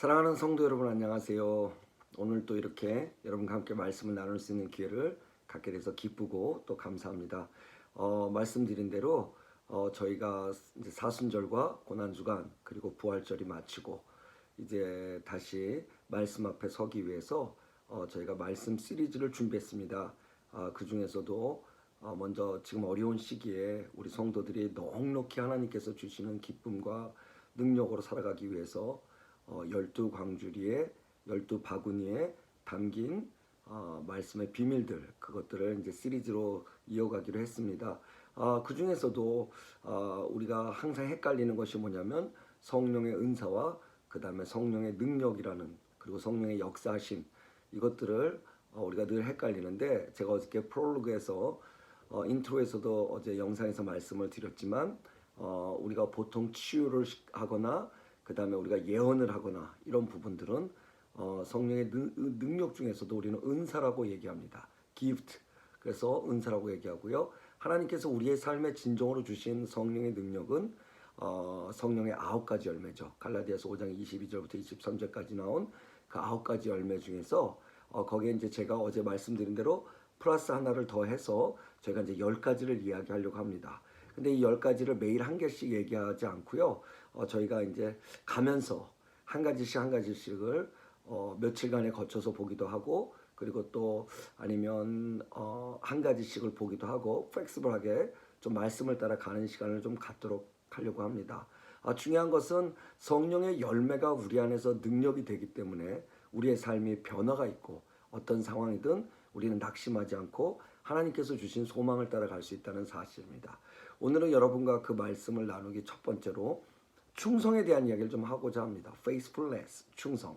사랑하는 성도 여러분, 안녕하세요. 오늘 또 이렇게 여러분과 함께 말씀을 나눌 수 있는 기회를 갖게 돼서 기쁘고 또 감사합니다. 말씀드린 대로 저희가 이제 사순절과 고난주간 그리고 부활절이 마치고 이제 다시 말씀 앞에 서기 위해서 저희가 말씀 시리즈를 준비했습니다. 그 중에서도 먼저 지금 어려운 시기에 우리 성도들이 넉넉히 하나님께서 주시는 기쁨과 능력으로 살아가기 위해서 12광주리에 12바구니에 담긴 말씀의 비밀들, 그것들을 이제 시리즈로 이어가기로 했습니다. 그 중에서도 우리가 항상 헷갈리는 것이 뭐냐면 성령의 은사와 그 다음에 성령의 능력이라는, 그리고 성령의 역사하심, 이것들을 우리가 늘 헷갈리는데, 제가 어저께 프롤로그에서 인트로에서도 어제 영상에서 말씀을 드렸지만 우리가 보통 치유를 하거나 그 다음에 우리가 예언을 하거나 이런 부분들은 성령의 능력 중에서도 우리는 은사라고 얘기합니다. gift. 그래서 은사라고 얘기하고요. 하나님께서 우리의 삶의 진정으로 주신 성령의 능력은 성령의 9가지 열매죠. 갈라디아서 5장 22절부터 23절까지 나온 그 9가지 열매 중에서 거기에 이제 제가 어제 말씀드린 대로 플러스 하나를 더해서 저희가 이제 10가지를 이야기하려고 합니다. 근데 이 10가지를 매일 한 개씩 얘기하지 않고요. 저희가 이제 가면서 한 가지씩을 며칠간에 거쳐서 보기도 하고, 그리고 또 아니면 한 가지씩을 보기도 하고, 플렉시블하게 좀 말씀을 따라 가는 시간을 좀 갖도록 하려고 합니다. 중요한 것은 성령의 열매가 우리 안에서 능력이 되기 때문에 우리의 삶이 변화가 있고, 어떤 상황이든 우리는 낙심하지 않고 하나님께서 주신 소망을 따라갈 수 있다는 사실입니다. 오늘은 여러분과 그 말씀을 나누기 첫 번째로 충성에 대한 이야기를 좀 하고자 합니다. faithfulness, 충성.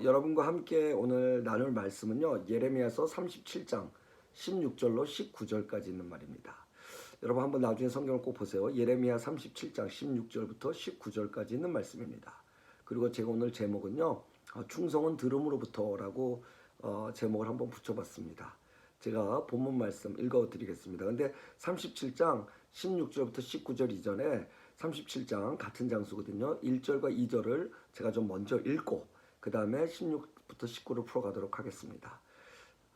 여러분과 함께 오늘 나눌 말씀은요, 예레미야서 37장 16절로 19절까지 있는 말입니다. 여러분 한번 나중에 성경을 꼭 보세요. 예레미야 37장 16절부터 19절까지 있는 말씀입니다. 그리고 제가 오늘 제목은요, 충성은 들음으로부터라고 제목을 한번 붙여봤습니다. 제가 본문 말씀 읽어드리겠습니다. 근데 37장 16절부터 19절 이전에 37장 같은 장수거든요. 1절과 2절을 제가 좀 먼저 읽고 그 다음에 16부터 19를 풀어가도록 하겠습니다.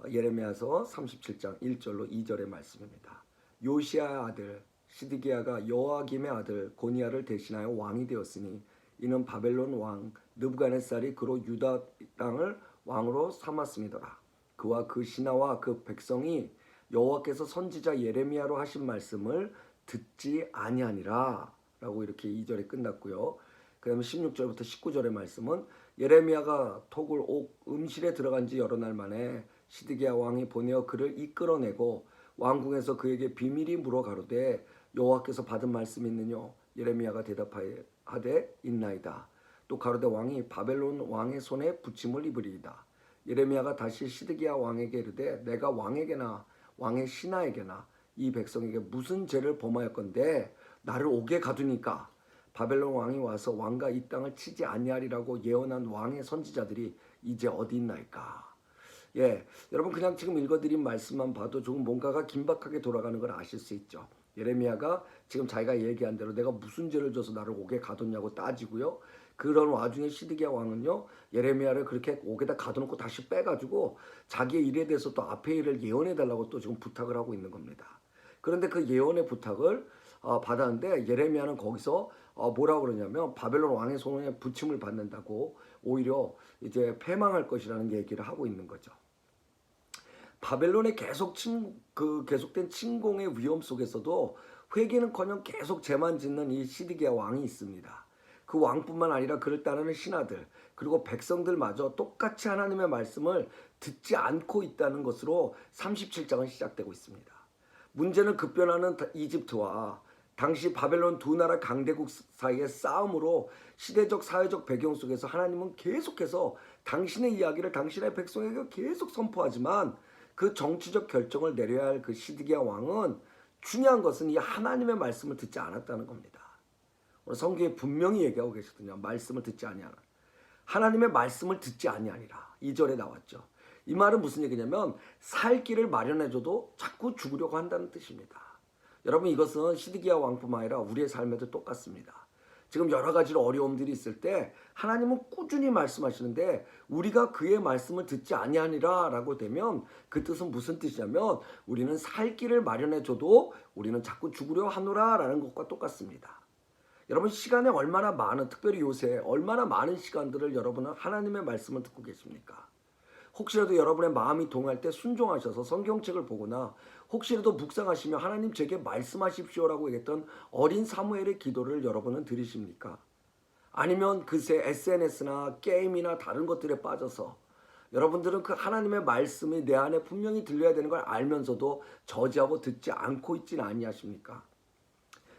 예레미야서 37장 1절로 2절의 말씀입니다. 요시야의 아들 시드기야가 여호아김의 아들 고니야를 대신하여 왕이 되었으니 이는 바벨론 왕 느부갓네살이 그로 유다 땅을 왕으로 삼았음이더라. 그와 그 신하와 그 백성이 여호와께서 선지자 예레미야로 하신 말씀을 듣지 아니하니라 라고 이렇게 2절에 끝났고요. 그 다음에 16절부터 19절의 말씀은 예레미야가 톡을 옥 음실에 들어간 지 여러 날 만에 시드기야 왕이 보내어 그를 이끌어내고 왕궁에서 그에게 비밀이 물어 가로되 여호와께서 받은 말씀이 있느뇨? 예레미야가 대답하되 있나이다. 또 가로되 왕이 바벨론 왕의 손에 붙임을 입으리이다. 예레미야가 다시 시드기야 왕에게 이르되 내가 왕에게나 왕의 신하에게나 이 백성에게 무슨 죄를 범하였건대 나를 옥에 가두니까 바벨론 왕이 와서 왕과 이 땅을 치지 아니하리라고 예언한 왕의 선지자들이 이제 어디 있나이까. 여러분 그냥 지금 읽어드린 말씀만 봐도 조금 뭔가가 긴박하게 돌아가는 걸 아실 수 있죠. 예레미야가 지금 자기가 얘기한 대로 내가 무슨 죄를 져서 나를 옥에 가뒀냐고 따지고요. 그런 와중에 시드기야 왕은요, 예레미야를 그렇게 옥에다 가둬놓고 다시 빼가지고 자기의 일에 대해서 또 앞의 일을 예언해달라고 또 지금 부탁을 하고 있는 겁니다. 그런데 그 예언의 부탁을 받았는데 예레미야는 거기서 뭐라고 그러냐면 바벨론 왕의 손에 붙임을 받는다고 오히려 이제 패망할 것이라는 얘기를 하고 있는 거죠. 바벨론의 계속된 침공의 위험 속에서도 회개는커녕 계속 죄만 짓는 이 시드기야 왕이 있습니다. 그 왕뿐만 아니라 그를 따르는 신하들 그리고 백성들마저 똑같이 하나님의 말씀을 듣지 않고 있다는 것으로 37장은 시작되고 있습니다. 문제는 급변하는 이집트와 당시 바벨론 두 나라 강대국 사이의 싸움으로 시대적 사회적 배경 속에서 하나님은 계속해서 당신의 이야기를 당신의 백성에게 계속 선포하지만 그 정치적 결정을 내려야 할 그 시드기야 왕은 중요한 것은 이 하나님의 말씀을 듣지 않았다는 겁니다. 오늘 성경에 분명히 얘기하고 계시거든요. 말씀을 듣지 아니하라. 하나님의 말씀을 듣지 아니하니라. 2절에 나왔죠. 이 말은 무슨 얘기냐면 살 길을 마련해줘도 자꾸 죽으려고 한다는 뜻입니다. 여러분 이것은 시드기야 왕뿐만 아니라 우리의 삶에도 똑같습니다. 지금 여러 가지로 어려움들이 있을 때 하나님은 꾸준히 말씀하시는데 우리가 그의 말씀을 듣지 아니하니라 라고 되면 그 뜻은 무슨 뜻이냐면 우리는 살 길을 마련해 줘도 우리는 자꾸 죽으려 하노라 라는 것과 똑같습니다. 여러분 시간에 얼마나 많은, 특별히 요새 얼마나 많은 시간들을 여러분은 하나님의 말씀을 듣고 계십니까? 혹시라도 여러분의 마음이 동할 때 순종하셔서 성경책을 보거나 혹시라도 묵상하시며 하나님 제게 말씀하십시오라고 얘기했던 어린 사무엘의 기도를 여러분은 들으십니까? 아니면 그새 SNS나 게임이나 다른 것들에 빠져서 여러분들은 그 하나님의 말씀이 내 안에 분명히 들려야 되는 걸 알면서도 저지하고 듣지 않고 있지는 아니하십니까?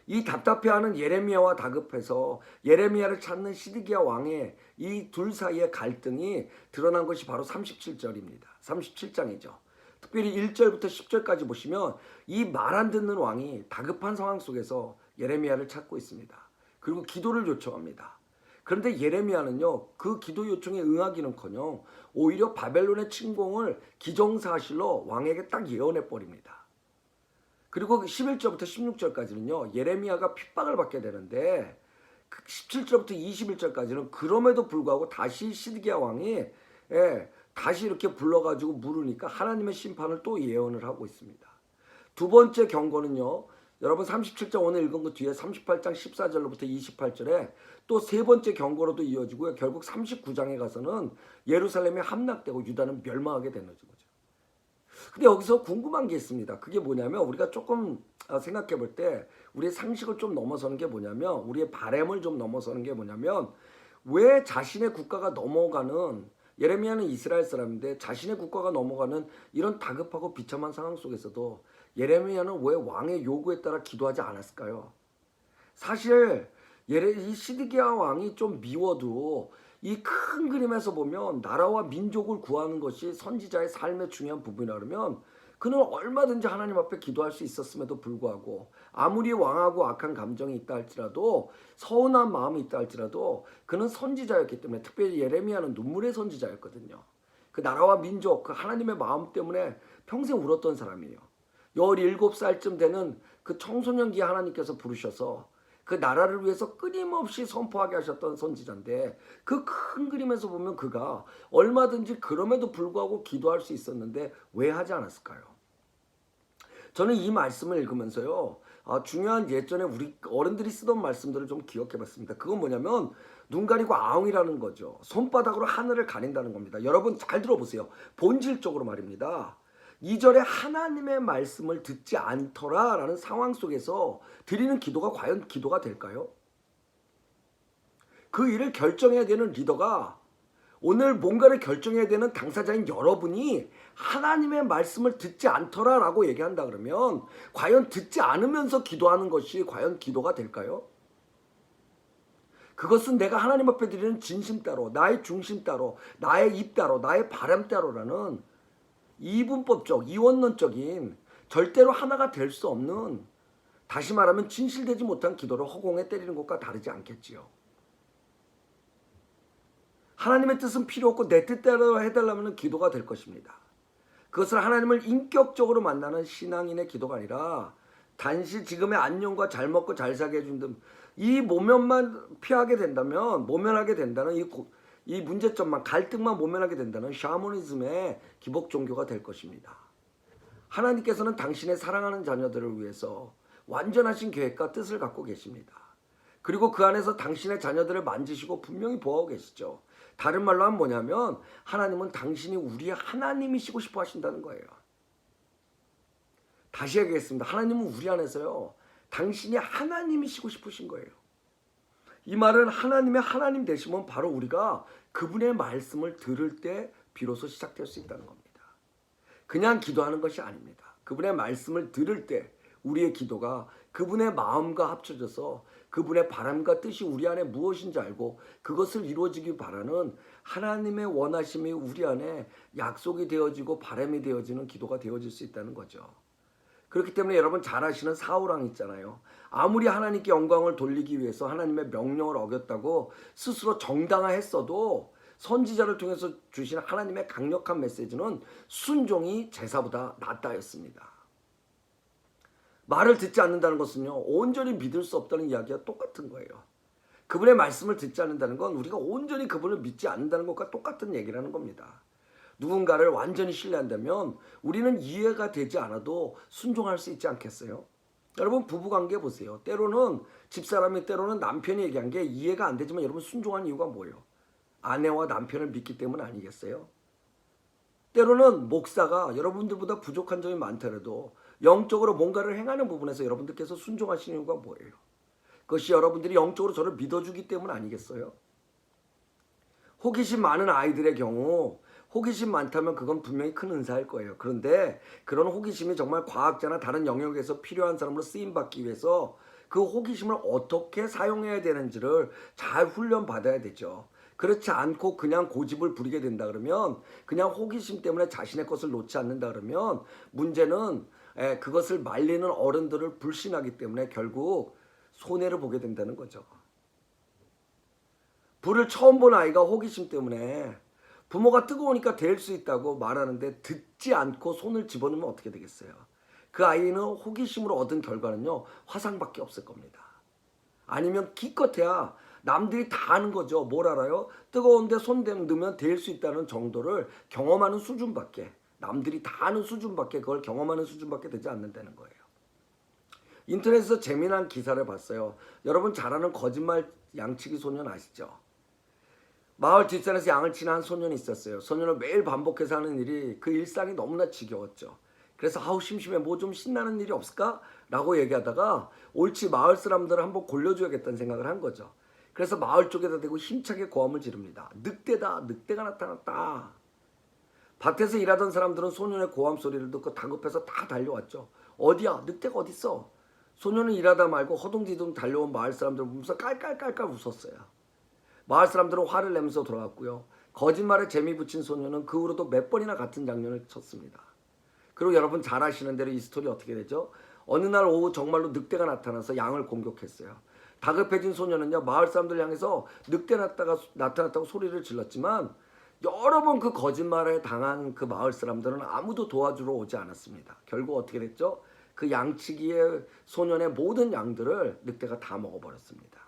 이 답답해하는 예레미야와 다급해서 예레미야를 찾는 시드기야 왕의 이 둘 사이의 갈등이 드러난 것이 바로 37절입니다. 37장이죠. 특별히 1절부터 10절까지 보시면 이 말 안 듣는 왕이 다급한 상황 속에서 예레미야를 찾고 있습니다. 그리고 기도를 요청합니다. 그런데 예레미야는요, 그 기도 요청에 응하기는커녕 오히려 바벨론의 침공을 기정사실로 왕에게 딱 예언해 버립니다. 그리고 11절부터 16절까지는요. 예레미야가 핍박을 받게 되는데 17절부터 21절까지는 그럼에도 불구하고 다시 시드기야 왕이 다시 이렇게 불러가지고 물으니까 하나님의 심판을 또 예언을 하고 있습니다. 두 번째 경고는요. 여러분 37장 오늘 읽은 것 뒤에 38장 14절로부터 28절에 또 세 번째 경고로도 이어지고요. 결국 39장에 가서는 예루살렘이 함락되고 유다는 멸망하게 되는 거죠. 근데 여기서 궁금한 게 있습니다. 그게 뭐냐면 우리가 조금 생각해 볼 때 우리의 상식을 좀 넘어서는 게 뭐냐면 우리의 바램을 좀 넘어서는 게 뭐냐면 왜 자신의 국가가 넘어가는 예레미야는 이스라엘 사람인데 자신의 국가가 넘어가는 이런 다급하고 비참한 상황 속에서도 예레미야는 왜 왕의 요구에 따라 기도하지 않았을까요? 사실 이 시드기야 왕이 좀 미워도 이 큰 그림에서 보면 나라와 민족을 구하는 것이 선지자의 삶의 중요한 부분이라 그러면 그는 얼마든지 하나님 앞에 기도할 수 있었음에도 불구하고 아무리 왕하고 악한 감정이 있다 할지라도 서운한 마음이 있다 할지라도 그는 선지자였기 때문에 특별히 예레미야는 눈물의 선지자였거든요. 그 나라와 민족, 그 하나님의 마음 때문에 평생 울었던 사람이에요. 17살쯤 되는 그 청소년기에 하나님께서 부르셔서 그 나라를 위해서 끊임없이 선포하게 하셨던 선지자인데 그 큰 그림에서 보면 그가 얼마든지 그럼에도 불구하고 기도할 수 있었는데 왜 하지 않았을까요? 저는 이 말씀을 읽으면서요. 중요한 예전에 우리 어른들이 쓰던 말씀들을 좀 기억해 봤습니다. 그건 뭐냐면 눈 가리고 아웅이라는 거죠. 손바닥으로 하늘을 가린다는 겁니다. 여러분 잘 들어보세요. 본질적으로 말입니다. 2절에 하나님의 말씀을 듣지 않더라 라는 상황 속에서 드리는 기도가 과연 기도가 될까요? 그 일을 결정해야 되는 리더가 오늘 뭔가를 결정해야 되는 당사자인 여러분이 하나님의 말씀을 듣지 않더라 라고 얘기한다 그러면 과연 듣지 않으면서 기도하는 것이 과연 기도가 될까요? 그것은 내가 하나님 앞에 드리는 진심 따로 나의 중심 따로 나의 입 따로 나의 바람 따로라는 이분법적, 이원론적인 절대로 하나가 될 수 없는 다시 말하면 진실되지 못한 기도를 허공에 때리는 것과 다르지 않겠지요. 하나님의 뜻은 필요 없고 내 뜻대로 해달라면 기도가 될 것입니다. 그것은 하나님을 인격적으로 만나는 신앙인의 기도가 아니라 단지 지금의 안녕과 잘 먹고 잘 살게 해준 등 이 모면만 피하게 된다면 모면하게 된다는 이 문제점만 갈등만 모면하게 된다는 샤머니즘의 기복 종교가 될 것입니다. 하나님께서는 당신의 사랑하는 자녀들을 위해서 완전하신 계획과 뜻을 갖고 계십니다. 그리고 그 안에서 당신의 자녀들을 만지시고 분명히 보호하고 계시죠. 다른 말로 하면 뭐냐면 하나님은 당신이 우리의 하나님이시고 싶어 하신다는 거예요. 다시 얘기하겠습니다. 하나님은 우리 안에서요. 당신이 하나님이시고 싶으신 거예요. 이 말은 하나님의 하나님 되시면 바로 우리가 그분의 말씀을 들을 때 비로소 시작될 수 있다는 겁니다. 그냥 기도하는 것이 아닙니다. 그분의 말씀을 들을 때 우리의 기도가 그분의 마음과 합쳐져서 그분의 바람과 뜻이 우리 안에 무엇인지 알고 그것을 이루어지기 바라는 하나님의 원하심이 우리 안에 약속이 되어지고 바람이 되어지는 기도가 되어질 수 있다는 거죠. 그렇기 때문에 여러분 잘 아시는 사울왕 있잖아요. 아무리 하나님께 영광을 돌리기 위해서 하나님의 명령을 어겼다고 스스로 정당화했어도 선지자를 통해서 주신 하나님의 강력한 메시지는 순종이 제사보다 낫다였습니다. 말을 듣지 않는다는 것은요. 온전히 믿을 수 없다는 이야기와 똑같은 거예요. 그분의 말씀을 듣지 않는다는 건 우리가 온전히 그분을 믿지 않는다는 것과 똑같은 얘기라는 겁니다. 누군가를 완전히 신뢰한다면 우리는 이해가 되지 않아도 순종할 수 있지 않겠어요? 여러분 부부관계 보세요. 때로는 집사람이 때로는 남편이 얘기한 게 이해가 안 되지만 여러분 순종한 이유가 뭐예요? 아내와 남편을 믿기 때문 아니겠어요? 때로는 목사가 여러분들보다 부족한 점이 많더라도 영적으로 뭔가를 행하는 부분에서 여러분들께서 순종하시는 이유가 뭐예요? 그것이 여러분들이 영적으로 저를 믿어주기 때문 아니겠어요? 호기심 많은 아이들의 경우 호기심 많다면 그건 분명히 큰 은사일 거예요. 그런데 그런 호기심이 정말 과학자나 다른 영역에서 필요한 사람으로 쓰임받기 위해서 그 호기심을 어떻게 사용해야 되는지를 잘 훈련받아야 되죠. 그렇지 않고 그냥 고집을 부리게 된다 그러면 그냥 호기심 때문에 자신의 것을 놓지 않는다 그러면 문제는 그것을 말리는 어른들을 불신하기 때문에 결국 손해를 보게 된다는 거죠. 불을 처음 본 아이가 호기심 때문에 부모가 뜨거우니까 될 수 있다고 말하는데 듣지 않고 손을 집어넣으면 어떻게 되겠어요? 그 아이는 호기심으로 얻은 결과는요 화상밖에 없을 겁니다. 아니면 기껏해야 남들이 다 아는 거죠. 뭘 알아요? 뜨거운데 손 넣으면 될 수 있다는 정도를 경험하는 수준밖에, 남들이 다 아는 수준밖에, 그걸 경험하는 수준밖에 되지 않는다는 거예요. 인터넷에서 재미난 기사를 봤어요. 여러분 잘 아는 거짓말 양치기 소년 아시죠? 마을 뒷산에서 양을 치는 한 소년이 있었어요. 소년은 매일 반복해서 하는 일이 그 일상이 너무나 지겨웠죠. 그래서 아우 심심해, 뭐 좀 신나는 일이 없을까? 라고 얘기하다가 옳지 마을 사람들을 한번 골려줘야겠다는 생각을 한 거죠. 그래서 마을 쪽에다 대고 힘차게 고함을 지릅니다. 늑대다, 늑대가 나타났다. 밭에서 일하던 사람들은 소년의 고함 소리를 듣고 다급해서 다 달려왔죠. 어디야? 늑대가 어딨어? 소년은 일하다 말고 허둥지둥 달려온 마을 사람들을 보면서 깔깔깔깔 웃었어요. 마을 사람들은 화를 내면서 돌아왔고요. 거짓말에 재미 붙인 소년은 그 후로도 몇 번이나 같은 장면을 쳤습니다. 그리고 여러분 잘 아시는 대로 이 스토리 어떻게 되죠? 어느 날 오후 정말로 늑대가 나타나서 양을 공격했어요. 다급해진 소년은요 마을 사람들 향해서 늑대 나타났다고 소리를 질렀지만 여러 번 그 거짓말에 당한 그 마을 사람들은 아무도 도와주러 오지 않았습니다. 결국 어떻게 됐죠? 그 양치기의 소년의 모든 양들을 늑대가 다 먹어버렸습니다.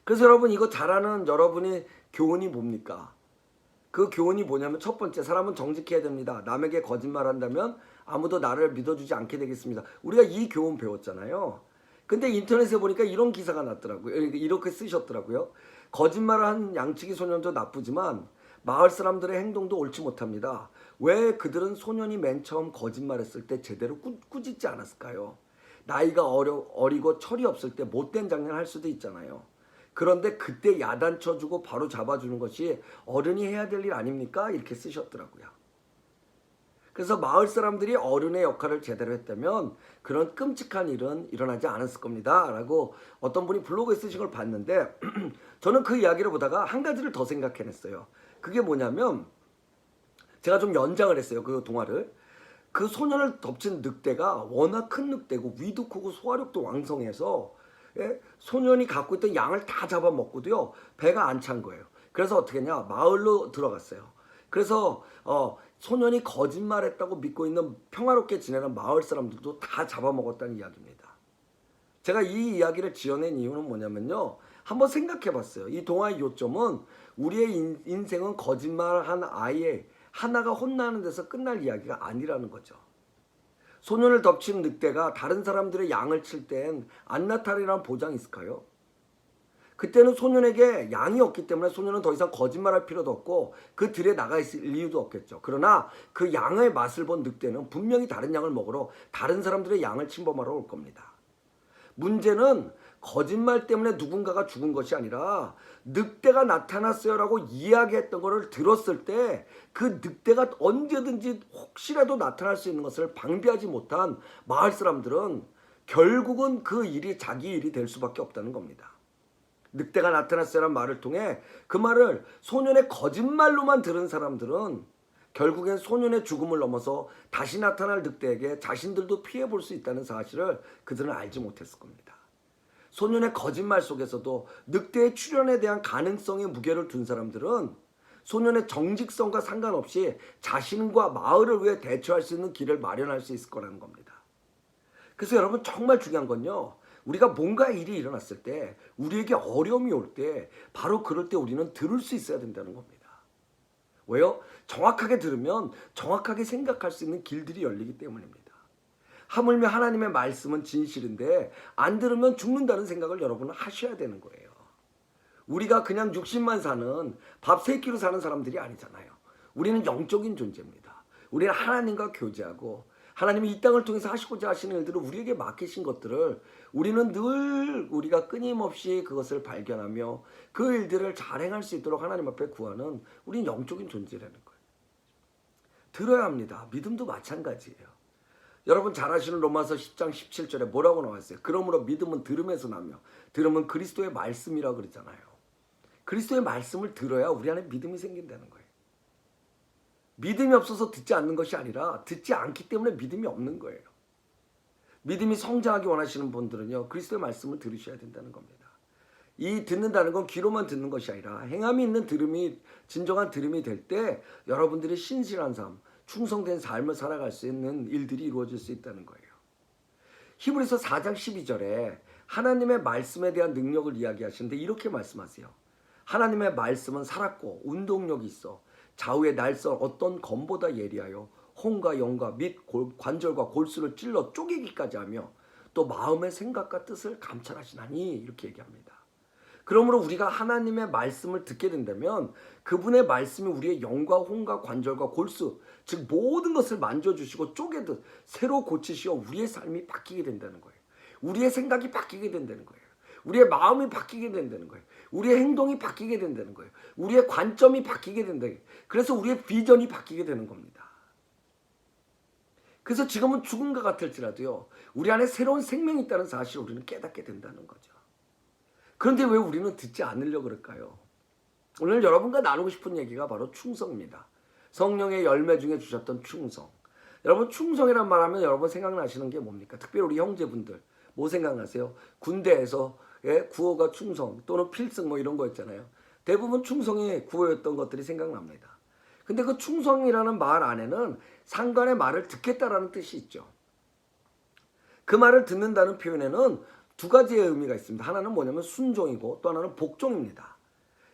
그래서 여러분 이거 잘하는 여러분이 교훈이 뭡니까? 그 교훈이 뭐냐면 첫 번째, 사람은 정직해야 됩니다. 남에게 거짓말한다면 아무도 나를 믿어주지 않게 되겠습니다. 우리가 이 교훈 배웠잖아요. 근데 인터넷에 보니까 이런 기사가 났더라고요. 이렇게 쓰셨더라고요. 거짓말을 한 양치기 소년도 나쁘지만 마을 사람들의 행동도 옳지 못합니다. 왜 그들은 소년이 맨 처음 거짓말했을 때 제대로 꾸짖지 않았을까요? 나이가 어리고 철이 없을 때 못된 장난 할 수도 있잖아요. 그런데 그때 야단쳐주고 바로 잡아주는 것이 어른이 해야 될 일 아닙니까? 이렇게 쓰셨더라고요. 그래서 마을 사람들이 어른의 역할을 제대로 했다면 그런 끔찍한 일은 일어나지 않았을 겁니다. 라고 어떤 분이 블로그에 쓰신 걸 봤는데 저는 그 이야기를 보다가 한 가지를 더 생각해냈어요. 그게 뭐냐면 제가 좀 연장을 했어요. 그 동화를. 그 소년을 덮친 늑대가 워낙 큰 늑대고 위도 크고 소화력도 왕성해서 소년이 갖고 있던 양을 다 잡아먹고도요 배가 안 찬 거예요. 그래서 어떻게 했냐, 마을로 들어갔어요. 그래서 소년이 거짓말했다고 믿고 있는 평화롭게 지내는 마을 사람들도 다 잡아먹었다는 이야기입니다. 제가 이 이야기를 지어낸 이유는 뭐냐면요, 한번 생각해봤어요. 이 동화의 요점은 우리의 인생은 거짓말한 아이의 하나가 혼나는 데서 끝날 이야기가 아니라는 거죠. 소년을 덮친 늑대가 다른 사람들의 양을 칠 땐 안 나타나리라는 보장이 있을까요? 그때는 소년에게 양이 없기 때문에 소년은 더 이상 거짓말할 필요도 없고 그 들에 나가 있을 이유도 없겠죠. 그러나 그 양의 맛을 본 늑대는 분명히 다른 양을 먹으러 다른 사람들의 양을 침범하러 올 겁니다. 문제는 거짓말 때문에 누군가가 죽은 것이 아니라 늑대가 나타났어요 라고 이야기했던 것을 들었을 때 그 늑대가 언제든지 혹시라도 나타날 수 있는 것을 방비하지 못한 마을 사람들은 결국은 그 일이 자기 일이 될 수밖에 없다는 겁니다. 늑대가 나타났어요라는 말을 통해 그 말을 소년의 거짓말로만 들은 사람들은 결국엔 소년의 죽음을 넘어서 다시 나타날 늑대에게 자신들도 피해볼 수 있다는 사실을 그들은 알지 못했을 겁니다. 소년의 거짓말 속에서도 늑대의 출현에 대한 가능성의 무게를 둔 사람들은 소년의 정직성과 상관없이 자신과 마을을 위해 대처할 수 있는 길을 마련할 수 있을 거라는 겁니다. 그래서 여러분 정말 중요한 건요, 우리가 뭔가 일이 일어났을 때, 우리에게 어려움이 올 때, 바로 그럴 때 우리는 들을 수 있어야 된다는 겁니다. 왜요? 정확하게 들으면 정확하게 생각할 수 있는 길들이 열리기 때문입니다. 하물며 하나님의 말씀은 진실인데 안 들으면 죽는다는 생각을 여러분은 하셔야 되는 거예요. 우리가 그냥 육신만 사는 밥 세 끼로 사는 사람들이 아니잖아요. 우리는 영적인 존재입니다. 우리는 하나님과 교제하고 하나님이 이 땅을 통해서 하시고자 하시는 일들을 우리에게 맡기신 것들을 우리는 늘 우리가 끊임없이 그것을 발견하며 그 일들을 잘 행할 수 있도록 하나님 앞에 구하는 우리는 영적인 존재라는 거예요. 들어야 합니다. 믿음도 마찬가지예요. 여러분 잘 아시는 로마서 10장 17절에 뭐라고 나왔어요? 그러므로 믿음은 들음에서 나며 들음은 그리스도의 말씀이라고 그러잖아요. 그리스도의 말씀을 들어야 우리 안에 믿음이 생긴다는 거예요. 믿음이 없어서 듣지 않는 것이 아니라 듣지 않기 때문에 믿음이 없는 거예요. 믿음이 성장하기 원하시는 분들은요, 그리스도의 말씀을 들으셔야 된다는 겁니다. 이 듣는다는 건 귀로만 듣는 것이 아니라 행함이 있는 들음이, 진정한 들음이 될 때 여러분들이 신실한 삶, 충성된 삶을 살아갈 수 있는 일들이 이루어질 수 있다는 거예요. 히브리서 4장 12절에 하나님의 말씀에 대한 능력을 이야기하시는데 이렇게 말씀하세요. 하나님의 말씀은 살았고 운동력이 있어 좌우의 날선 어떤 검보다 예리하여 혼과 영과 및 관절과 골수를 찔러 쪼개기까지 하며 또 마음의 생각과 뜻을 감찰하시나니 이렇게 얘기합니다. 그러므로 우리가 하나님의 말씀을 듣게 된다면 그분의 말씀이 우리의 영과 혼과 관절과 골수, 즉 모든 것을 만져주시고 쪼개듯 새로 고치시어 우리의 삶이 바뀌게 된다는 거예요. 우리의 생각이 바뀌게 된다는 거예요. 우리의 마음이 바뀌게 된다는 거예요. 우리의 행동이 바뀌게 된다는 거예요. 우리의 관점이 바뀌게 된다는 거예요. 그래서 우리의 비전이 바뀌게 되는 겁니다. 그래서 지금은 죽은 것 같을지라도요, 우리 안에 새로운 생명이 있다는 사실을 우리는 깨닫게 된다는 거죠. 그런데 왜 우리는 듣지 않으려고 그럴까요? 오늘 여러분과 나누고 싶은 얘기가 바로 충성입니다. 성령의 열매 중에 주셨던 충성. 여러분 충성이란 말하면 여러분 생각나시는 게 뭡니까? 특별히 우리 형제분들 뭐 생각나세요? 군대에서 구호가 충성 또는 필승 뭐 이런 거 있잖아요. 대부분 충성이 구호였던 것들이 생각납니다. 근데 그 충성이라는 말 안에는 상관의 말을 듣겠다라는 뜻이 있죠. 그 말을 듣는다는 표현에는 두 가지의 의미가 있습니다. 하나는 뭐냐면 순종이고 또 하나는 복종입니다.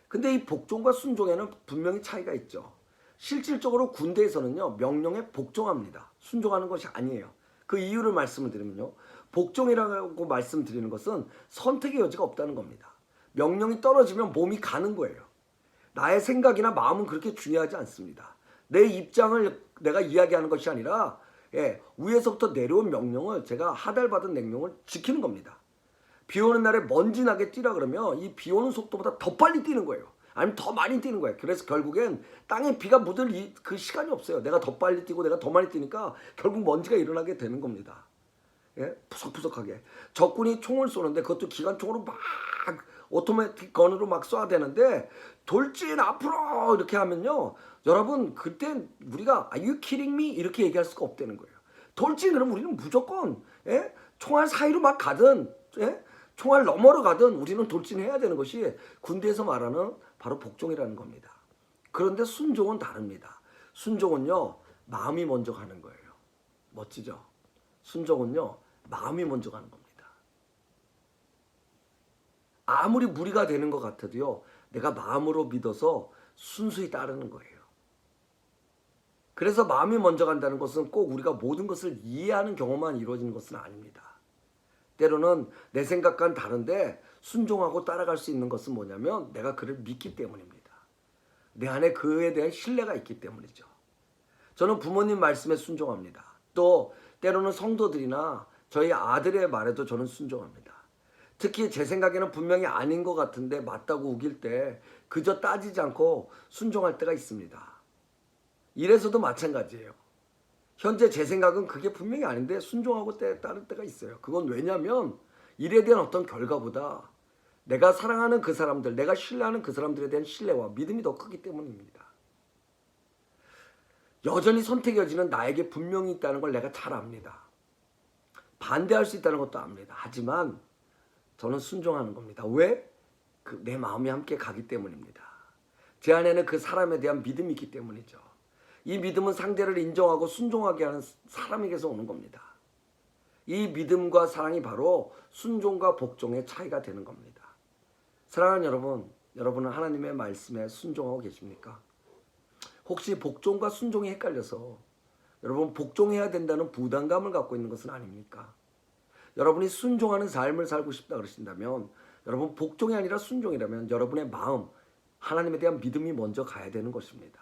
근데 이 복종과 순종에는 분명히 차이가 있죠. 실질적으로 군대에서는요, 명령에 복종합니다. 순종하는 것이 아니에요. 그 이유를 말씀을 드리면요, 복종이라고 말씀드리는 것은 선택의 여지가 없다는 겁니다. 명령이 떨어지면 몸이 가는 거예요. 나의 생각이나 마음은 그렇게 중요하지 않습니다. 내 입장을 내가 이야기하는 것이 아니라 위에서부터 내려온 명령을, 제가 하달받은 명령을 지키는 겁니다. 비 오는 날에 먼지 나게 뛰라 그러면 이 비 오는 속도보다 더 빨리 뛰는 거예요. 아니면 더 많이 뛰는 거예요. 그래서 결국엔 땅에 비가 묻을 그 시간이 없어요. 내가 더 빨리 뛰고 내가 더 많이 뛰니까 결국 먼지가 일어나게 되는 겁니다. 푸석푸석하게. 적군이 총을 쏘는데 그것도 기관총으로 막 오토매틱 건으로 막 쏴야 되는데 돌진 앞으로 이렇게 하면요, 여러분 그때 우리가 Are you kidding me? 이렇게 얘기할 수가 없다는 거예요. 돌진 그러면 우리는 무조건 총알 사이로 막 가든 총알 너머로 가든 우리는 돌진해야 되는 것이 군대에서 말하는 바로 복종이라는 겁니다. 그런데 순종은 다릅니다. 순종은요, 마음이 먼저 가는 거예요. 멋지죠? 순종은요, 마음이 먼저 가는 겁니다. 아무리 무리가 되는 것 같아도요, 내가 마음으로 믿어서 순수히 따르는 거예요. 그래서 마음이 먼저 간다는 것은 꼭 우리가 모든 것을 이해하는 경험만 이루어지는 것은 아닙니다. 때로는 내 생각과는 다른데 순종하고 따라갈 수 있는 것은 뭐냐면 내가 그를 믿기 때문입니다. 내 안에 그에 대한 신뢰가 있기 때문이죠. 저는 부모님 말씀에 순종합니다. 또 때로는 성도들이나 저희 아들의 말에도 저는 순종합니다. 특히 제 생각에는 분명히 아닌 것 같은데 맞다고 우길 때 그저 따지지 않고 순종할 때가 있습니다. 이래서도 마찬가지예요. 현재 제 생각은 그게 분명히 아닌데 순종하고 따를 때가 있어요. 그건 왜냐면 일에 대한 어떤 결과보다 내가 사랑하는 그 사람들, 내가 신뢰하는 그 사람들에 대한 신뢰와 믿음이 더 크기 때문입니다. 여전히 선택의 여지는 나에게 분명히 있다는 걸 내가 잘 압니다. 반대할 수 있다는 것도 압니다. 하지만 저는 순종하는 겁니다. 왜? 내 마음이 함께 가기 때문입니다. 제 안에는 그 사람에 대한 믿음이 있기 때문이죠. 이 믿음은 상대를 인정하고 순종하게 하는 사람에게서 오는 겁니다. 이 믿음과 사랑이 바로 순종과 복종의 차이가 되는 겁니다. 사랑하는 여러분, 여러분은 하나님의 말씀에 순종하고 계십니까? 혹시 복종과 순종이 헷갈려서 여러분 복종해야 된다는 부담감을 갖고 있는 것은 아닙니까? 여러분이 순종하는 삶을 살고 싶다 그러신다면, 여러분 복종이 아니라 순종이라면 여러분의 마음, 하나님에 대한 믿음이 먼저 가야 되는 것입니다.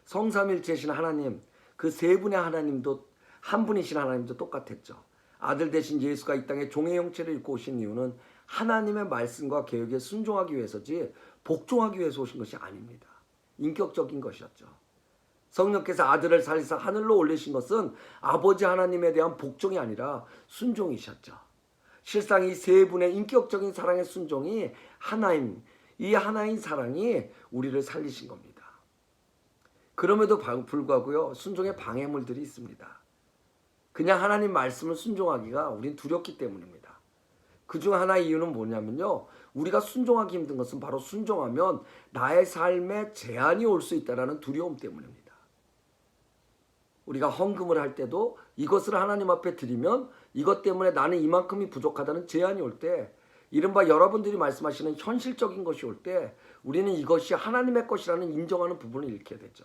성삼일체신 하나님, 그 세 분의 하나님도, 한 분이신 하나님도 똑같았죠. 아들 대신 예수가 이 땅에 종의 형체를 입고 오신 이유는 하나님의 말씀과 계획에 순종하기 위해서지 복종하기 위해서 오신 것이 아닙니다. 인격적인 것이었죠. 성령께서 아들을 살리사 하늘로 올리신 것은 아버지 하나님에 대한 복종이 아니라 순종이셨죠. 실상 이 세 분의 인격적인 사랑의 순종이 하나인, 이 하나인 사랑이 우리를 살리신 겁니다. 그럼에도 불구하고요, 순종의 방해물들이 있습니다. 그냥 하나님 말씀을 순종하기가 우린 두렵기 때문입니다. 그중 하나의 이유는 뭐냐면요, 우리가 순종하기 힘든 것은 바로 순종하면 나의 삶에 제한이 올 수 있다는 두려움 때문입니다. 우리가 헌금을 할 때도 이것을 하나님 앞에 드리면 이것 때문에 나는 이만큼이 부족하다는 제한이 올 때, 이른바 여러분들이 말씀하시는 현실적인 것이 올 때 우리는 이것이 하나님의 것이라는 인정하는 부분을 잃게 되죠.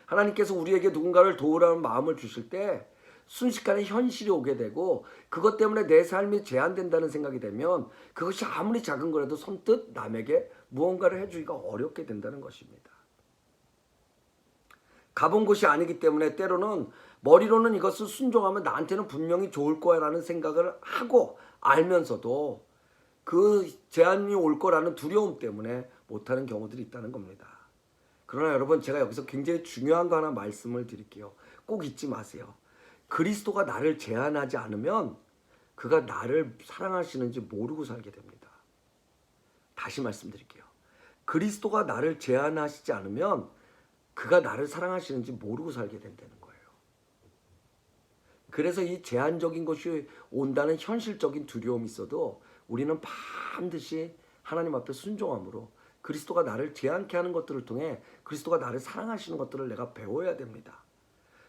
하나님께서 우리에게 누군가를 도우라는 마음을 주실 때 순식간에 현실이 오게 되고, 그것 때문에 내 삶이 제한된다는 생각이 되면 그것이 아무리 작은 거라도 선뜻 남에게 무언가를 해주기가 어렵게 된다는 것입니다. 가본 곳이 아니기 때문에 때로는 머리로는 이것을 순종하면 나한테는 분명히 좋을 거야라는 생각을 하고 알면서도 그 제한이 올 거라는 두려움 때문에 못하는 경우들이 있다는 겁니다. 그러나 여러분, 제가 여기서 굉장히 중요한 거 하나 말씀을 드릴게요. 꼭 잊지 마세요. 그리스도가 나를 제한하지 않으면 그가 나를 사랑하시는지 모르고 살게 됩니다. 다시 말씀드릴게요. 그리스도가 나를 제한하시지 않으면 그가 나를 사랑하시는지 모르고 살게 된다는 거예요. 그래서 이 제한적인 것이 온다는 현실적인 두려움이 있어도 우리는 반드시 하나님 앞에 순종함으로 그리스도가 나를 제한케 하는 것들을 통해 그리스도가 나를 사랑하시는 것들을 내가 배워야 됩니다.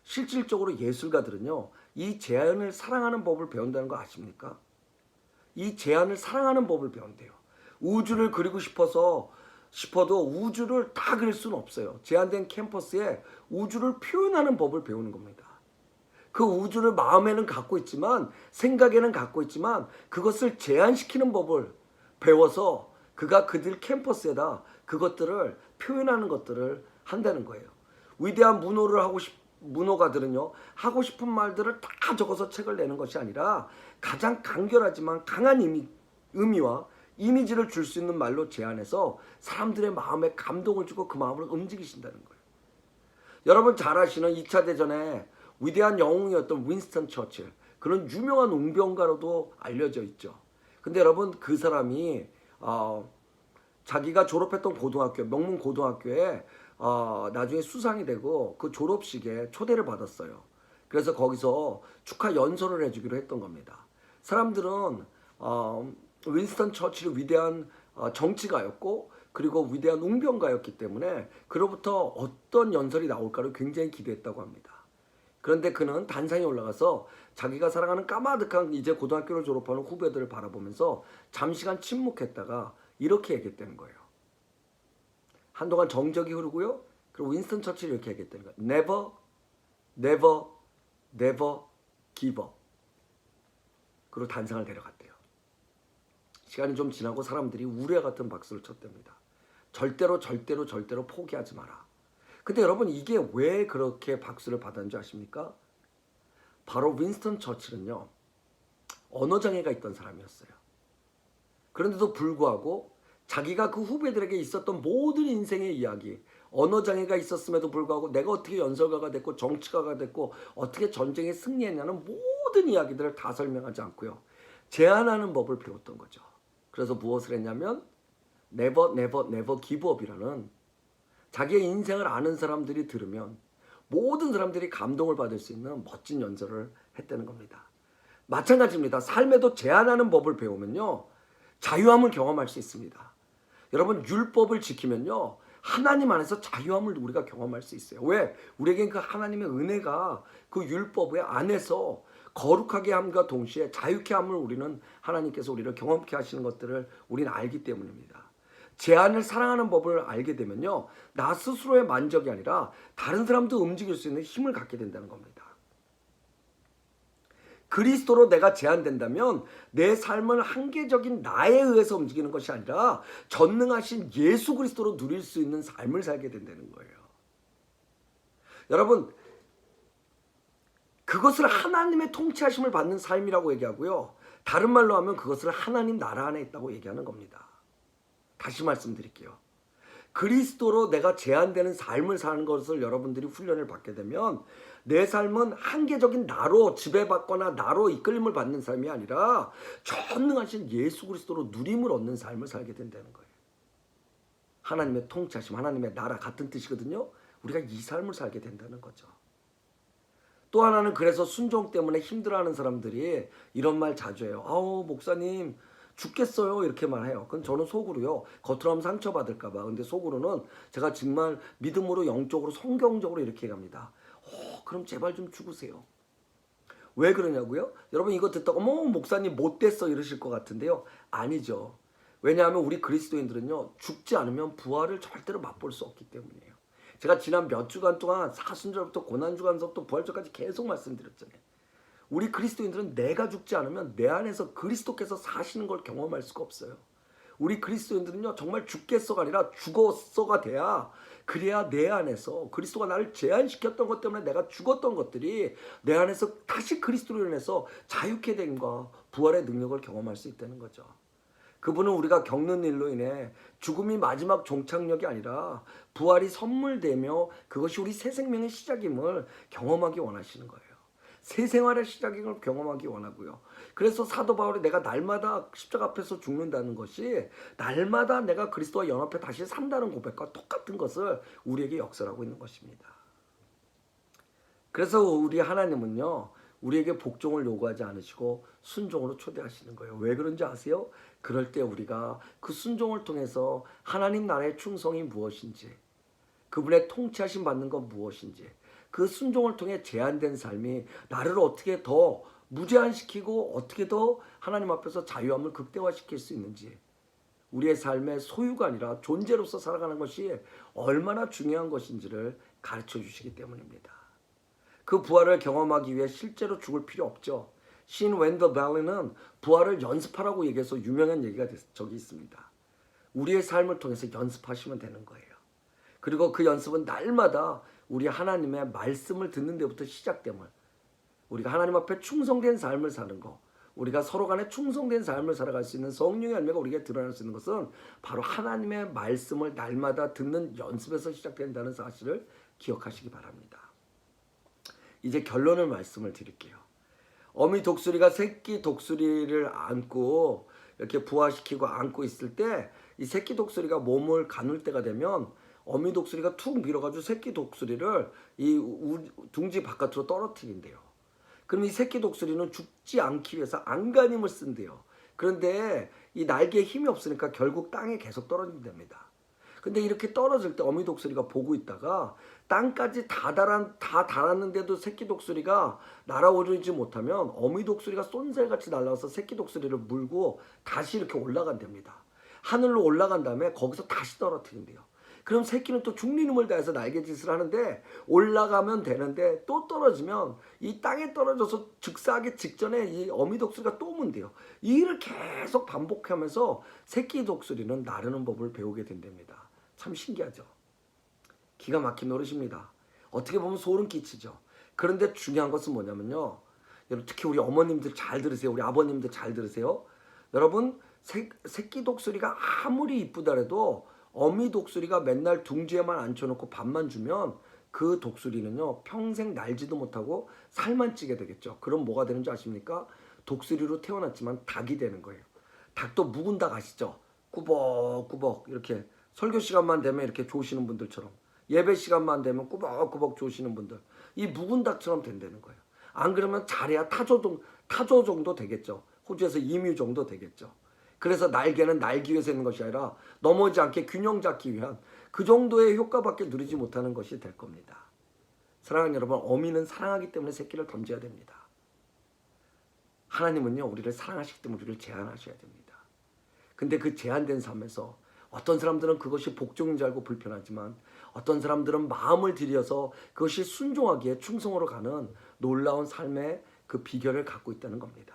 실질적으로 예술가들은요, 이 제한을 사랑하는 법을 배운다는 거 아십니까? 이 제한을 사랑하는 법을 배운대요. 우주를 그리고 싶어도 우주를 다 그릴 수는 없어요. 제한된 캠퍼스에 우주를 표현하는 법을 배우는 겁니다. 그 우주를 마음에는 갖고 있지만, 생각에는 갖고 있지만 그것을 제한시키는 법을 배워서 그가 그들 캠퍼스에다 그것들을 표현하는 것들을 한다는 거예요. 위대한 문호가들은요, 하고 싶은 말들을 다 적어서 책을 내는 것이 아니라 가장 간결하지만 강한 의미와 이미지를 줄 수 있는 말로 제안해서 사람들의 마음에 감동을 주고 그 마음을 움직이신다는 거예요. 여러분 잘 아시는 2차 대전에 위대한 영웅이었던 윈스턴 처칠, 그런 유명한 웅변가로도 알려져 있죠. 근데 여러분, 그 사람이 자기가 졸업했던 고등학교, 명문 고등학교에 나중에 수상이 되고 그 졸업식에 초대를 받았어요. 그래서 거기서 축하 연설을 해주기로 했던 겁니다. 사람들은 윈스턴 처칠이 위대한 정치가였고 그리고 위대한 웅변가였기 때문에 그로부터 어떤 연설이 나올까를 굉장히 기대했다고 합니다. 그런데 그는 단상에 올라가서 자기가 사랑하는 까마득한 이제 고등학교를 졸업하는 후배들을 바라보면서 잠시간 침묵했다가 이렇게 얘기했다는 거예요. 한동안 정적이 흐르고요. 그리고 윈스턴 처칠이 이렇게 얘기했다는 거예요. Never, never, never give up. 그리고 단상을 내려갔대요. 시간이 좀 지나고 사람들이 우레 같은 박수를 쳤답니다. 절대로 절대로 절대로 포기하지 마라. 근데 여러분, 이게 왜 그렇게 박수를 받았는 줄 아십니까? 바로 윈스턴 처칠은요, 언어장애가 있던 사람이었어요. 그런데도 불구하고 자기가 그 후배들에게 있었던 모든 인생의 이야기, 언어장애가 있었음에도 불구하고 내가 어떻게 연설가가 됐고 정치가가 됐고 어떻게 전쟁에 승리했냐는 모든 이야기들을 다 설명하지 않고요, 제안하는 법을 배웠던 거죠. 그래서 무엇을 했냐면 never never never give up이라는, 자기의 인생을 아는 사람들이 들으면 모든 사람들이 감동을 받을 수 있는 멋진 연설을 했다는 겁니다. 마찬가지입니다. 삶에도 제한하는 법을 배우면요, 자유함을 경험할 수 있습니다. 여러분, 율법을 지키면요, 하나님 안에서 자유함을 우리가 경험할 수 있어요. 왜? 우리에겐 그 하나님의 은혜가 그 율법 안에서 거룩하게 함과 동시에 자유케 함을 우리는 하나님께서 우리를 경험케 하시는 것들을 우리는 알기 때문입니다. 제한을 사랑하는 법을 알게 되면요, 나 스스로의 만족이 아니라 다른 사람도 움직일 수 있는 힘을 갖게 된다는 겁니다. 그리스도로 내가 제한된다면 내 삶은 한계적인 나에 의해서 움직이는 것이 아니라 전능하신 예수 그리스도로 누릴 수 있는 삶을 살게 된다는 거예요. 여러분, 그것을 하나님의 통치하심을 받는 삶이라고 얘기하고요, 다른 말로 하면 그것을 하나님 나라 안에 있다고 얘기하는 겁니다. 다시 말씀드릴게요. 그리스도로 내가 제한되는 삶을 사는 것을 여러분들이 훈련을 받게 되면 내 삶은 한계적인 나로 지배받거나 나로 이끌림을 받는 삶이 아니라 전능하신 예수 그리스도로 누림을 얻는 삶을 살게 된다는 거예요. 하나님의 통치하심, 하나님의 나라 같은 뜻이거든요. 우리가 이 삶을 살게 된다는 거죠. 또 하나는, 그래서 순종 때문에 힘들어하는 사람들이 이런 말 자주 해요. 아우, 목사님 죽겠어요, 이렇게 말해요. 그건 저는 속으로요, 겉으로 하면 상처받을까봐. 근데 속으로는 제가 정말 믿음으로, 영적으로, 성경적으로 이렇게 얘기합니다. 그럼 제발 좀 죽으세요. 왜 그러냐고요? 여러분, 이거 듣다가 어머, 목사님 못됐어 이러실 것 같은데요, 아니죠. 왜냐하면 우리 그리스도인들은요, 죽지 않으면 부활을 절대로 맛볼 수 없기 때문이에요. 제가 지난 몇 주간 동안 사순절부터 고난주간서부터 부활절까지 계속 말씀드렸잖아요. 우리 그리스도인들은 내가 죽지 않으면 내 안에서 그리스도께서 사시는 걸 경험할 수가 없어요. 우리 그리스도인들은요, 정말 죽겠어가 아니라 죽었어가 돼야, 그래야 내 안에서 그리스도가 나를 제한시켰던 것 때문에 내가 죽었던 것들이 내 안에서 다시 그리스도로 인해서 자유케 됨과 부활의 능력을 경험할 수 있다는 거죠. 그분은 우리가 겪는 일로 인해 죽음이 마지막 종착역이 아니라 부활이 선물되며 그것이 우리 새 생명의 시작임을 경험하기 원하시는 거예요. 새 생활의 시작임을 경험하기 원하고요. 그래서 사도 바울이 내가 날마다 십자가 앞에서 죽는다는 것이 날마다 내가 그리스도와 연합해 다시 산다는 고백과 똑같은 것을 우리에게 역설하고 있는 것입니다. 그래서 우리 하나님은요, 우리에게 복종을 요구하지 않으시고 순종으로 초대하시는 거예요. 왜 그런지 아세요? 그럴 때 우리가 그 순종을 통해서 하나님 나라의 충성이 무엇인지, 그분의 통치하심 받는 건 무엇인지, 그 순종을 통해 제한된 삶이 나를 어떻게 더 무제한시키고 어떻게 더 하나님 앞에서 자유함을 극대화시킬 수 있는지, 우리의 삶의 소유가 아니라 존재로서 살아가는 것이 얼마나 중요한 것인지를 가르쳐 주시기 때문입니다. 그 부활을 경험하기 위해 실제로 죽을 필요 없죠. 신 웬더 벨리는 부활을 연습하라고 얘기해서 유명한 얘기가 저기 있습니다. 우리의 삶을 통해서 연습하시면 되는 거예요. 그리고 그 연습은 날마다 우리 하나님의 말씀을 듣는 데부터 시작됨을, 우리가 하나님 앞에 충성된 삶을 사는 거, 우리가 서로 간에 충성된 삶을 살아갈 수 있는 성령의 열매가 우리에게 드러날 수 있는 것은 바로 하나님의 말씀을 날마다 듣는 연습에서 시작된다는 사실을 기억하시기 바랍니다. 이제 결론을 말씀을 드릴게요. 어미 독수리가 새끼 독수리를 안고 이렇게 부화시키고 안고 있을 때 이 새끼 독수리가 몸을 가눌 때가 되면 어미 독수리가 툭 밀어가지고 새끼 독수리를 이 둥지 바깥으로 떨어뜨린대요. 그럼 이 새끼 독수리는 죽지 않기 위해서 안간힘을 쓴대요. 그런데 이 날개에 힘이 없으니까 결국 땅에 계속 떨어진답니다. 근데 이렇게 떨어질 때 어미 독수리가 보고 있다가 땅까지 다 달았는데도 새끼 독수리가 날아오르지 못하면 어미 독수리가 쏜살같이 날아와서 새끼 독수리를 물고 다시 이렇게 올라간답니다. 하늘로 올라간 다음에 거기서 다시 떨어뜨린대요. 그럼 새끼는 또 죽는 힘을 다해서 날개짓을 하는데 올라가면 되는데 또 떨어지면 이 땅에 떨어져서 즉사하기 직전에 이 어미 독수리가 또 문대요. 이 일을 계속 반복하면서 새끼 독수리는 나르는 법을 배우게 된답니다. 참 신기하죠. 기가 막힌 노릇입니다. 어떻게 보면 소름 끼치죠. 그런데 중요한 것은 뭐냐면요, 여러분, 특히 우리 어머님들 잘 들으세요. 우리 아버님들 잘 들으세요. 여러분, 새끼 독수리가 아무리 이쁘다래도 어미 독수리가 맨날 둥지에만 앉혀놓고 밥만 주면 그 독수리는요, 평생 날지도 못하고 살만 찌게 되겠죠. 그럼 뭐가 되는지 아십니까? 독수리로 태어났지만 닭이 되는 거예요. 닭도 묵은 닭 아시죠? 꾸벅꾸벅 이렇게 설교 시간만 되면 이렇게 조시는 분들처럼, 예배 시간만 되면 꾸벅꾸벅 조시는 분들, 이 묵은 닭처럼 된다는 거예요. 안 그러면 잘해야 타조 정도 되겠죠. 호주에서 이뮤 정도 되겠죠. 그래서 날개는 날기 위해서 있는 것이 아니라 넘어지지 않게 균형 잡기 위한 그 정도의 효과밖에 누리지 못하는 것이 될 겁니다. 사랑하는 여러분, 어미는 사랑하기 때문에 새끼를 던져야 됩니다. 하나님은요 우리를 사랑하시기 때문에 우리를 제한하셔야 됩니다. 근데 그 제한된 삶에서 어떤 사람들은 그것이 복종인 줄 알고 불편하지만 어떤 사람들은 마음을 들여서 그것이 순종하기에 충성으로 가는 놀라운 삶의 그 비결을 갖고 있다는 겁니다.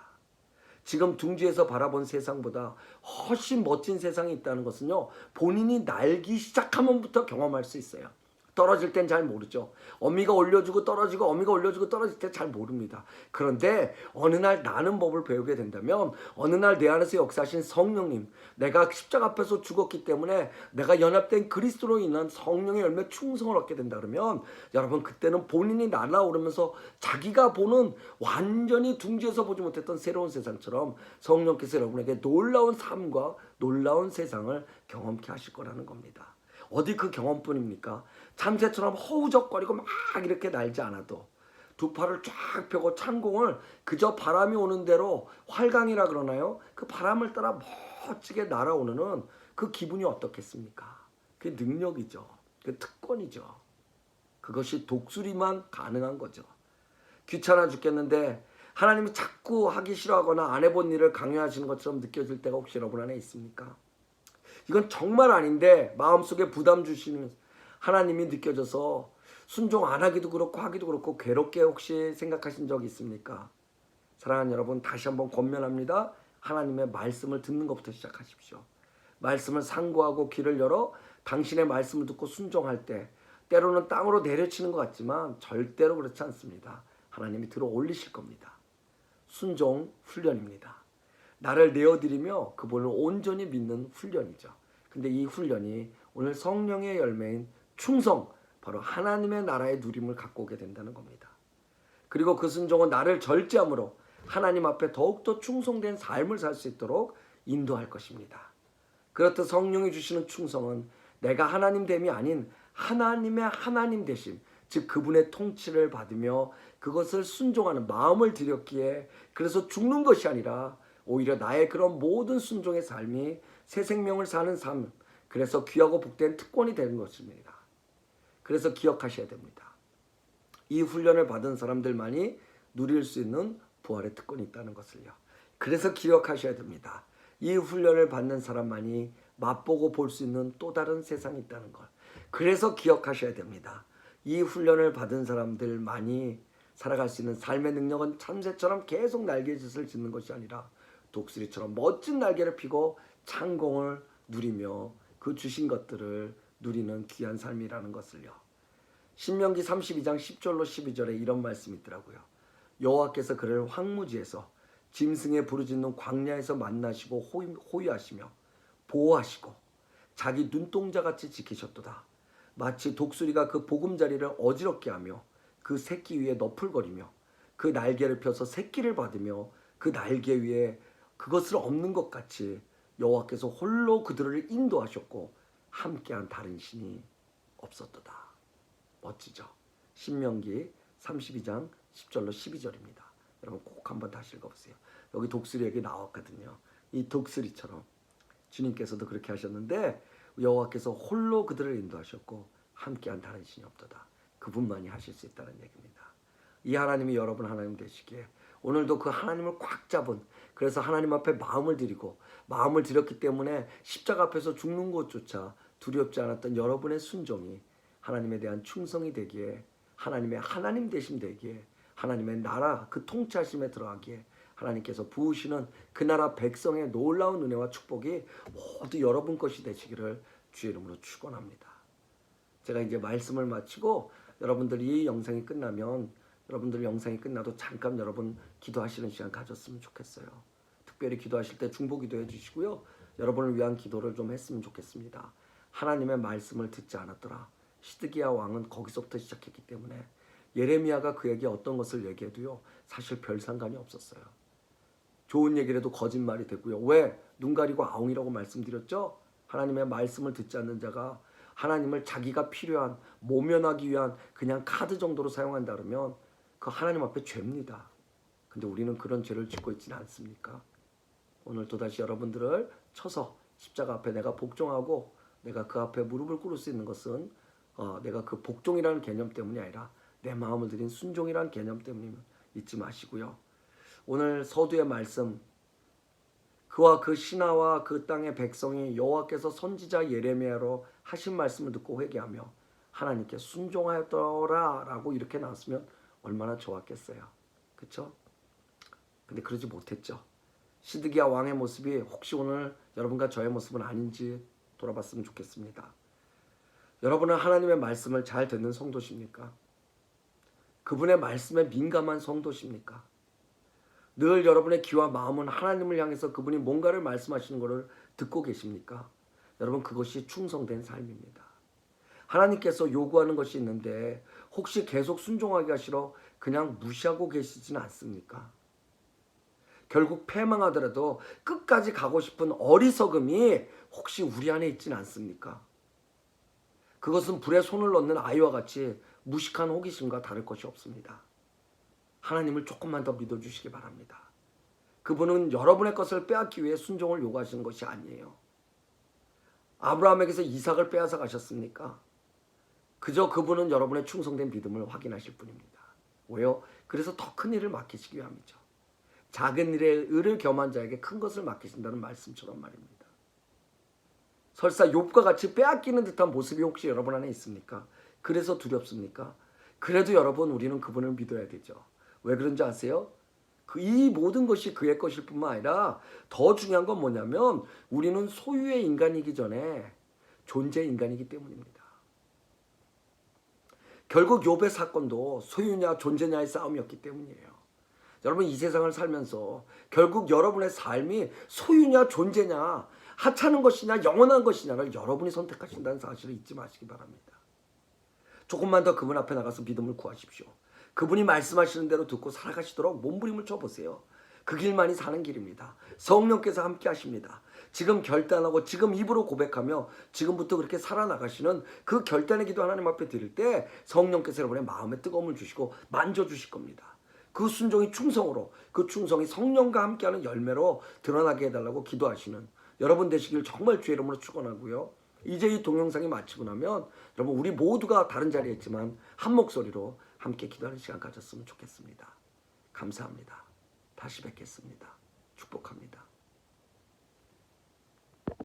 지금 둥지에서 바라본 세상보다 훨씬 멋진 세상이 있다는 것은요, 본인이 날기 시작하면부터 경험할 수 있어요. 떨어질 땐 잘 모르죠. 어미가 올려주고 떨어지고 어미가 올려주고 떨어질 때 잘 모릅니다. 그런데 어느 날 나는 법을 배우게 된다면 어느 날 내 안에서 역사하신 성령님, 내가 십자가 앞에서 죽었기 때문에 내가 연합된 그리스도로 인한 성령의 열매 충성을 얻게 된다 그러면 여러분 그때는 본인이 날아오르면서 자기가 보는 완전히 둥지에서 보지 못했던 새로운 세상처럼 성령께서 여러분에게 놀라운 삶과 놀라운 세상을 경험케 하실 거라는 겁니다. 어디 그 경험뿐입니까? 참새처럼 허우적거리고 막 이렇게 날지 않아도 두 팔을 쫙 펴고 창공을 그저 바람이 오는 대로 활강이라 그러나요? 그 바람을 따라 멋지게 날아오는 그 기분이 어떻겠습니까? 그게 능력이죠. 그 특권이죠. 그것이 독수리만 가능한 거죠. 귀찮아 죽겠는데 하나님이 자꾸 하기 싫어하거나 안 해본 일을 강요하시는 것처럼 느껴질 때가 혹시 여러분 안에 있습니까? 이건 정말 아닌데 마음속에 부담 주시는 하나님이 느껴져서 순종 안 하기도 그렇고 하기도 그렇고 괴롭게 혹시 생각하신 적 있습니까? 사랑하는 여러분, 다시 한번 권면합니다. 하나님의 말씀을 듣는 것부터 시작하십시오. 말씀을 상고하고 귀를 열어 당신의 말씀을 듣고 순종할 때 때로는 땅으로 내려치는 것 같지만 절대로 그렇지 않습니다. 하나님이 들어 올리실 겁니다. 순종 훈련입니다. 나를 내어드리며 그분을 온전히 믿는 훈련이죠. 근데 이 훈련이 오늘 성령의 열매인 충성, 바로 하나님의 나라의 누림을 갖고 오게 된다는 겁니다. 그리고 그 순종은 나를 절제함으로 하나님 앞에 더욱더 충성된 삶을 살 수 있도록 인도할 것입니다. 그렇듯 성령이 주시는 충성은 내가 하나님 됨이 아닌 하나님의 하나님 되심, 즉 그분의 통치를 받으며 그것을 순종하는 마음을 들였기에 그래서 죽는 것이 아니라 오히려 나의 그런 모든 순종의 삶이 새 생명을 사는 삶, 그래서 귀하고 복된 특권이 되는 것입니다. 그래서 기억하셔야 됩니다. 이 훈련을 받은 사람들만이 누릴 수 있는 부활의 특권이 있다는 것을요. 그래서 기억하셔야 됩니다. 이 훈련을 받는 사람만이 맛보고 볼 수 있는 또 다른 세상이 있다는 걸. 그래서 기억하셔야 됩니다. 이 훈련을 받은 사람들만이 살아갈 수 있는 삶의 능력은 참새처럼 계속 날개짓을 짓는 것이 아니라 독수리처럼 멋진 날개를 펴고 창공을 누리며 그 주신 것들을 누리는 귀한 삶이라는 것을요. 신명기 32장 10절로 12절에 이런 말씀이 있더라고요. 여호와께서 그를 황무지에서 짐승의 부르짖는 광야에서 만나시고 호위하시며 보호하시고 자기 눈동자같이 지키셨도다. 마치 독수리가 그 보금자리를 어지럽게 하며 그 새끼 위에 너풀거리며 그 날개를 펴서 새끼를 받으며 그 날개 위에 그것을 없는 것 같이 여호와께서 홀로 그들을 인도하셨고 함께한 다른 신이 없었도다. 멋지죠? 신명기 32장 10절로 12절입니다. 여러분 꼭 한번 다시 읽어보세요. 여기 독수리에게 나왔거든요. 이 독수리처럼 주님께서도 그렇게 하셨는데 여호와께서 홀로 그들을 인도하셨고 함께한 다른 신이 없도다. 그분만이 하실 수 있다는 얘기입니다. 이 하나님이 여러분 하나님 되시기에 오늘도 그 하나님을 꽉 잡은, 그래서 하나님 앞에 마음을 드리고 마음을 드렸기 때문에 십자가 앞에서 죽는 것조차 두렵지 않았던 여러분의 순종이 하나님에 대한 충성이 되기에, 하나님의 하나님 되심 되기에, 하나님의 나라 그 통치하심에 들어가기에 하나님께서 부으시는 그 나라 백성의 놀라운 은혜와 축복이 모두 여러분 것이 되시기를 주의 이름으로 축원합니다. 제가 이제 말씀을 마치고 여러분들이 이 영상이 끝나면 여러분들 영상이 끝나도 잠깐 여러분 기도하시는 시간 가졌으면 좋겠어요. 특별히 기도하실 때 중보 기도해 주시고요. 여러분을 위한 기도를 좀 했으면 좋겠습니다. 하나님의 말씀을 듣지 않았더라. 시드기야 왕은 거기서부터 시작했기 때문에 예레미야가 그에게 어떤 것을 얘기해도요. 사실 별 상관이 없었어요. 좋은 얘기를 해도 거짓말이 되고요. 왜? 눈 가리고 아웅이라고 말씀드렸죠? 하나님의 말씀을 듣지 않는 자가 하나님을 자기가 필요한, 모면하기 위한 그냥 카드 정도로 사용한다 그러면 그 하나님 앞에 죄입니다. 근데 우리는 그런 죄를 짓고 있지는 않습니까? 오늘 또다시 여러분들을 쳐서 십자가 앞에 내가 복종하고 내가 그 앞에 무릎을 꿇을 수 있는 것은 내가 그 복종이라는 개념 때문이 아니라 내 마음을 들인 순종이라는 개념 때문이면 잊지 마시고요. 오늘 서두의 말씀, 그와 그 신하와 그 땅의 백성이 여호와께서 선지자 예레미야로 하신 말씀을 듣고 회개하며 하나님께 순종하였더라 라고 이렇게 나왔으면 얼마나 좋았겠어요. 그렇죠? 근데 그러지 못했죠. 시드기야 왕의 모습이 혹시 오늘 여러분과 저의 모습은 아닌지 돌아봤으면 좋겠습니다. 여러분은 하나님의 말씀을 잘 듣는 성도십니까? 그분의 말씀에 민감한 성도십니까? 늘 여러분의 귀와 마음은 하나님을 향해서 그분이 뭔가를 말씀하시는 것을 듣고 계십니까? 여러분, 그것이 충성된 삶입니다. 하나님께서 요구하는 것이 있는데 혹시 계속 순종하기가 싫어 그냥 무시하고 계시지는 않습니까? 결국 패망하더라도 끝까지 가고 싶은 어리석음이 혹시 우리 안에 있지는 않습니까? 그것은 불에 손을 넣는 아이와 같이 무식한 호기심과 다를 것이 없습니다. 하나님을 조금만 더 믿어주시기 바랍니다. 그분은 여러분의 것을 빼앗기 위해 순종을 요구하시는 것이 아니에요. 아브라함에게서 이삭을 빼앗아 가셨습니까? 그저 그분은 여러분의 충성된 믿음을 확인하실 뿐입니다. 왜요? 그래서 더 큰 일을 맡기시기 위함이죠. 작은 일에 의를 겸한 자에게 큰 것을 맡기신다는 말씀처럼 말입니다. 설사 욥과 같이 빼앗기는 듯한 모습이 혹시 여러분 안에 있습니까? 그래서 두렵습니까? 그래도 여러분, 우리는 그분을 믿어야 되죠. 왜 그런지 아세요? 이 모든 것이 그의 것일 뿐만 아니라 더 중요한 건 뭐냐면 우리는 소유의 인간이기 전에 존재 인간이기 때문입니다. 결국 욥의 사건도 소유냐 존재냐의 싸움이었기 때문이에요. 여러분, 이 세상을 살면서 결국 여러분의 삶이 소유냐 존재냐, 하찮은 것이냐 영원한 것이냐를 여러분이 선택하신다는 사실을 잊지 마시기 바랍니다. 조금만 더 그분 앞에 나가서 믿음을 구하십시오. 그분이 말씀하시는 대로 듣고 살아가시도록 몸부림을 쳐보세요. 그 길만이 사는 길입니다. 성령께서 함께 하십니다. 지금 결단하고 지금 입으로 고백하며 지금부터 그렇게 살아나가시는 그 결단의 기도 하나님 앞에 드릴 때 성령께서 여러분의 마음에 뜨거움을 주시고 만져주실 겁니다. 그 순종이 충성으로, 그 충성이 성령과 함께하는 열매로 드러나게 해달라고 기도하시는 여러분 되시길 정말 주의 이름으로 축원하고요. 이제 이 동영상이 마치고 나면 여러분, 우리 모두가 다른 자리에 있지만 한 목소리로 함께 기도하는 시간 가졌으면 좋겠습니다. 감사합니다. 다시 뵙겠습니다. 축복합니다.